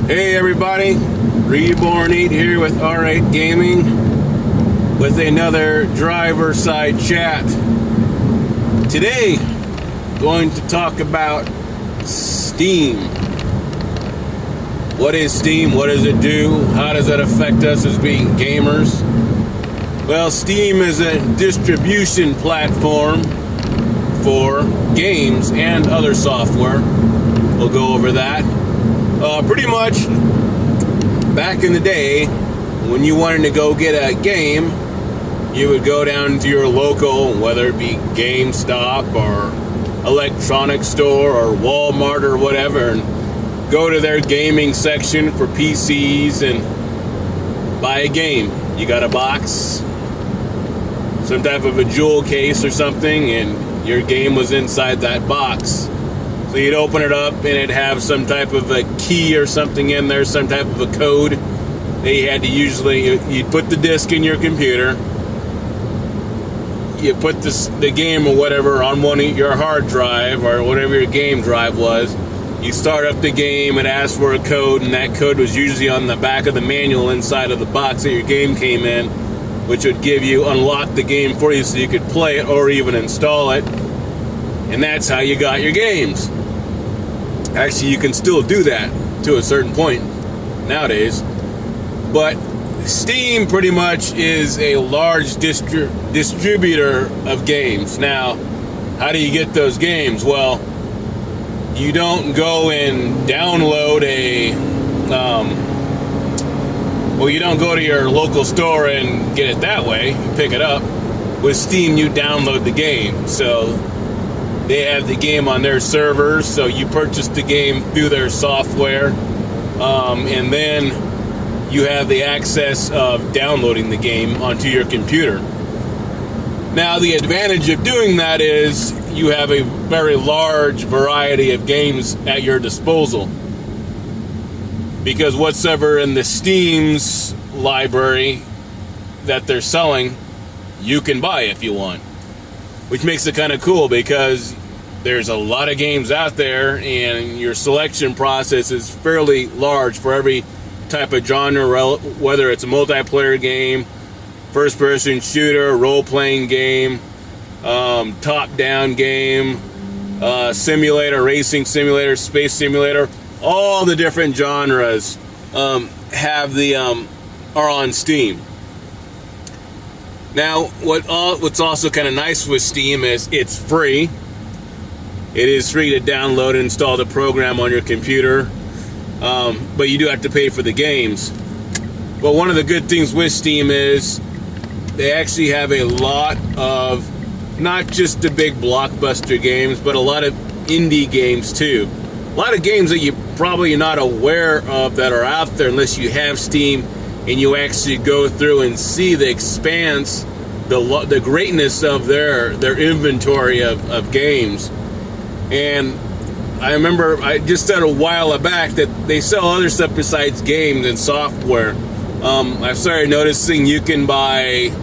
Hey everybody, Reborn8 here with R8 Gaming with another driver side chat. Today, going to talk about Steam. What is Steam? What does it do? How does it affect us as being gamers? Well, Steam is a distribution platform for games and other software. We'll go over that. Pretty much back in the day, when you wanted to go get a game, you would go down to your local, whether it be GameStop or electronics store or Walmart or whatever, and go to their gaming section for PCs and buy a game. You got a box, some type of a jewel case or something, and your game was inside that box. So you'd open it up and it'd have some type of a key or something in there, some type of a code. They had to you'd put the disc in your computer, you put the game or whatever on your hard drive or whatever your game drive was. You start up the game, it asked for a code, and that code was usually on the back of the manual inside of the box that your game came in, which would unlock the game for you so you could play it or even install it. And that's how you got your games. Actually, you can still do that to a certain point nowadays. But Steam pretty much is a large distributor of games. Now, how do you get those games? Well, you don't go and download you don't go to your local store and get it that way. You pick it up. With Steam, you download the game. So they have the game on their servers, so you purchase the game through their software, and then you have the access of downloading the game onto your computer. Now, the advantage of doing that is you have a very large variety of games at your disposal, because whatsoever in the Steam's library that they're selling, you can buy if you want. Which makes it kind of cool because there's a lot of games out there and your selection process is fairly large for every type of genre, whether it's a multiplayer game, first-person shooter, role-playing game, top-down game, simulator, racing simulator, space simulator. All the different genres are on Steam. Now, what's also kind of nice with Steam is it's free. It is free to download and install the program on your computer, but you do have to pay for the games. But one of the good things with Steam is they actually have a lot of, not just the big blockbuster games, but a lot of indie games too. A lot of games that you probably are not aware of that are out there unless you have Steam and you actually go through and see the expanse, the greatness of their inventory of games. And I remember I just said a while back that they sell other stuff besides games and software. I've started noticing you can buy,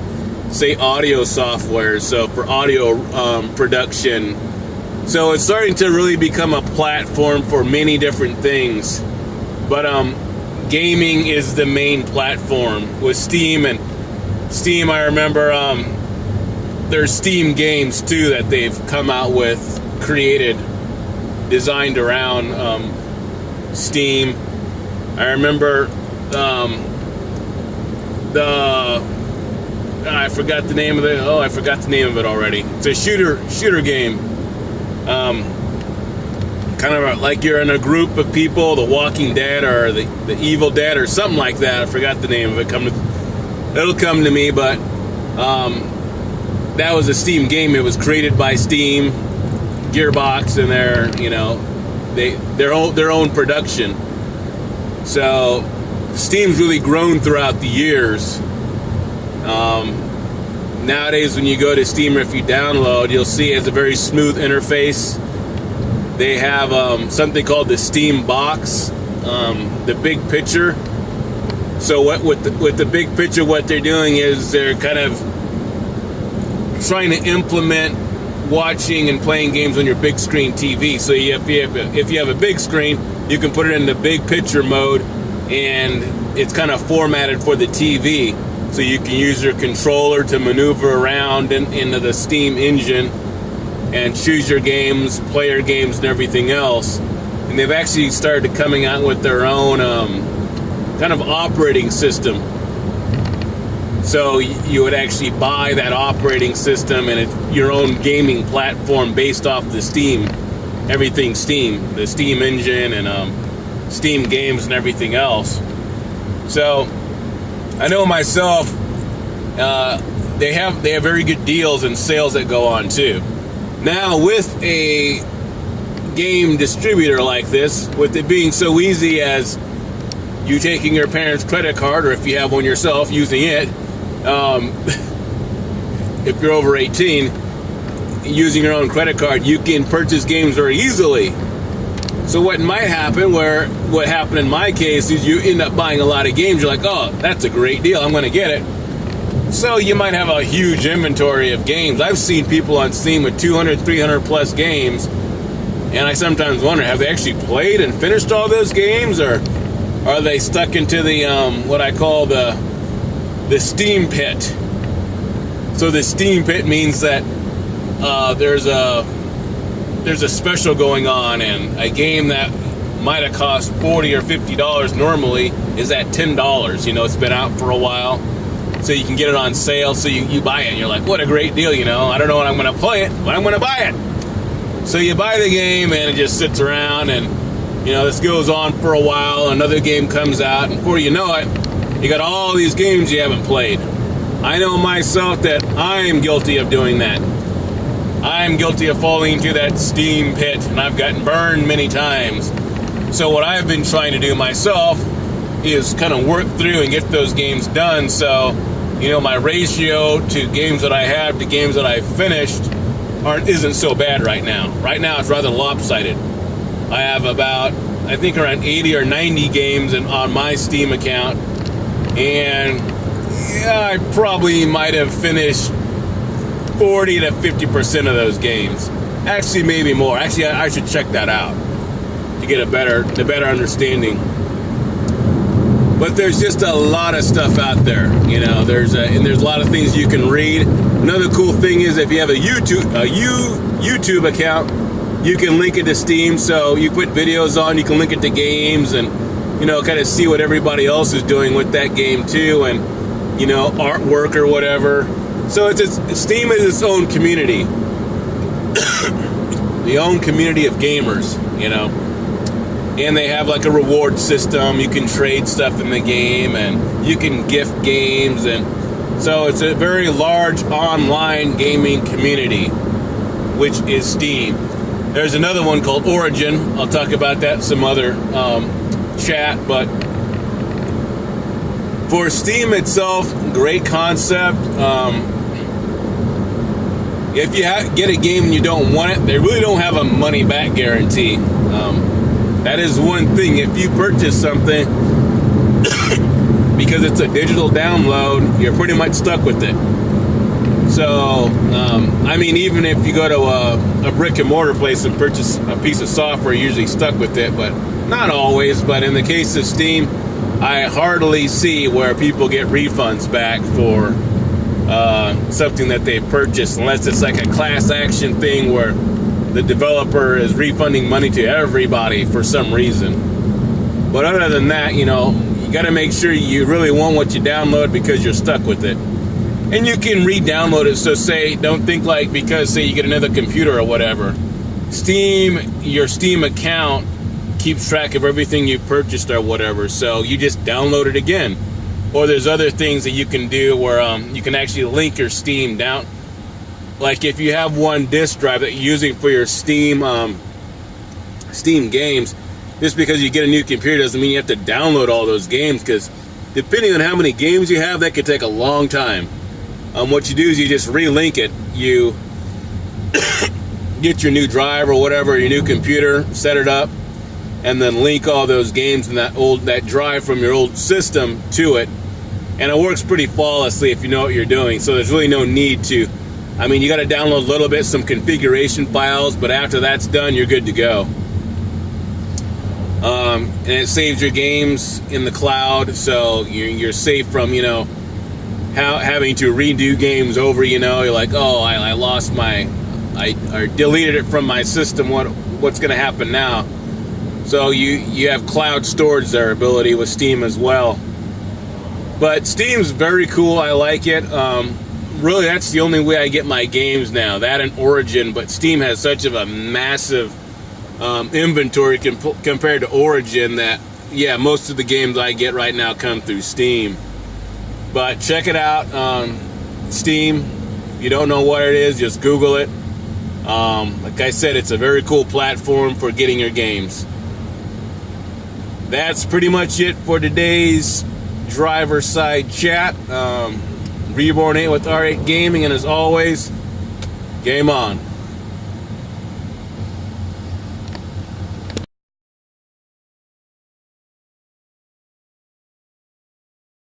say, audio software, so for audio production. So it's starting to really become a platform for many different things. But gaming is the main platform with Steam. And Steam, I remember there's Steam games too that they've come out with, created, designed around Steam. I remember I forgot the name of it. Oh, I forgot the name of it already. It's a shooter game. Kind of like you're in a group of people, The Walking Dead or the Evil Dead or something like that. I forgot the name of it. It'll come to me, but that was a Steam game. It was created by Steam, Gearbox, and their own production. So Steam's really grown throughout the years. Nowadays, when you go to Steam, or if you download, you'll see it has a very smooth interface. They have something called the Steam Box, the big picture. So with the big picture, what they're doing is they're kind of trying to implement watching and playing games on your big screen TV. So if you have a big screen, you can put it into big picture mode, and it's kind of formatted for the TV. So you can use your controller to maneuver around into the Steam engine and choose your games, play your games, and everything else. And they've actually started coming out with their own kind of operating system. So you would actually buy that operating system, and it's your own gaming platform based off the Steam, everything Steam, the Steam engine and Steam games and everything else. So I know myself, they have very good deals and sales that go on too. Now with a game distributor like this, with it being so easy as you taking your parents' credit card, or if you have one yourself, using it, if you're over 18, using your own credit card, you can purchase games very easily. So what might happen, what happened in my case, is you end up buying a lot of games. You're like, oh, that's a great deal, I'm going to get it. So you might have a huge inventory of games. I've seen people on Steam with 200, 300 plus games, and I sometimes wonder, have they actually played and finished all those games, or are they stuck into the what I call the Steam pit? So the Steam pit means that there's a special going on, and a game that might have cost $40 or $50 normally is at $10. You know, it's been out for a while, so you can get it on sale. So you buy it, and you're like, what a great deal! You know, I don't know when I'm going to play it, but I'm going to buy it. So you buy the game, and it just sits around, and you know, this goes on for a while. Another game comes out, and before you know it, you got all these games you haven't played. I know myself that I'm guilty of doing that. I'm guilty of falling into that Steam pit, and I've gotten burned many times. So what I've been trying to do myself is kind of work through and get those games done. So, you know, my ratio to games that I have to games that I've finished isn't so bad right now. Right now, it's rather lopsided. I have about, I think, around 80 or 90 games on my Steam account, and yeah, I probably might have finished 40 to 50% of those games. Actually, maybe more. Actually, I should check that out to get a better understanding. But there's just a lot of stuff out there, you know. There's a lot of things you can read. Another cool thing is if you have a YouTube account, you can link it to Steam. So you put videos on, you can link it to games, and you know, kind of see what everybody else is doing with that game too, and you know, artwork or whatever. So Steam is its own community, the own community of gamers, you know. And they have like a reward system. You can trade stuff in the game, and you can gift games, and so it's a very large online gaming community, which is Steam. There's another one called Origin. I'll talk about that in some other chat, but for Steam itself, great concept. If you get a game and you don't want it, they really don't have a money back guarantee. That is one thing. If you purchase something because it's a digital download, you're pretty much stuck with it. So, I mean, even if you go to a brick and mortar place and purchase a piece of software, you're usually stuck with it, but not always. But in the case of Steam, I hardly see where people get refunds back for something that they purchased, unless it's like a class action thing where the developer is refunding money to everybody for some reason. But other than that, you know, you got to make sure you really want what you download because you're stuck with it. And you can re-download it. So say, don't think like because say you get another computer or whatever. Steam, your Steam account keeps track of everything you purchased or whatever. So you just download it again. Or there's other things that you can do where you can actually link your Steam down. Like if you have one disk drive that you're using for your Steam games, just because you get a new computer doesn't mean you have to download all those games, because depending on how many games you have, that could take a long time. What you do is you just relink it. You get your new drive or whatever, your new computer, set it up, and then link all those games in that drive from your old system to it. And it works pretty flawlessly if you know what you're doing. So there's really no need to. I mean, you got to download a little bit, some configuration files, but after that's done, you're good to go. and it saves your games in the cloud, so you're safe from, you know, having to redo games over. You know, you're like, oh, I lost I deleted it from my system. What's going to happen now? So you have cloud storage there ability with Steam as well. But Steam's very cool. I like it. Really, that's the only way I get my games now. That and Origin. But Steam has such of a massive inventory compared to Origin that, yeah, most of the games I get right now come through Steam. But check it out on Steam. If you don't know what it is, just Google it. Like I said, it's a very cool platform for getting your games. That's pretty much it for today's driver side chat. Reborn 8 with R8 Gaming, and as always, game on.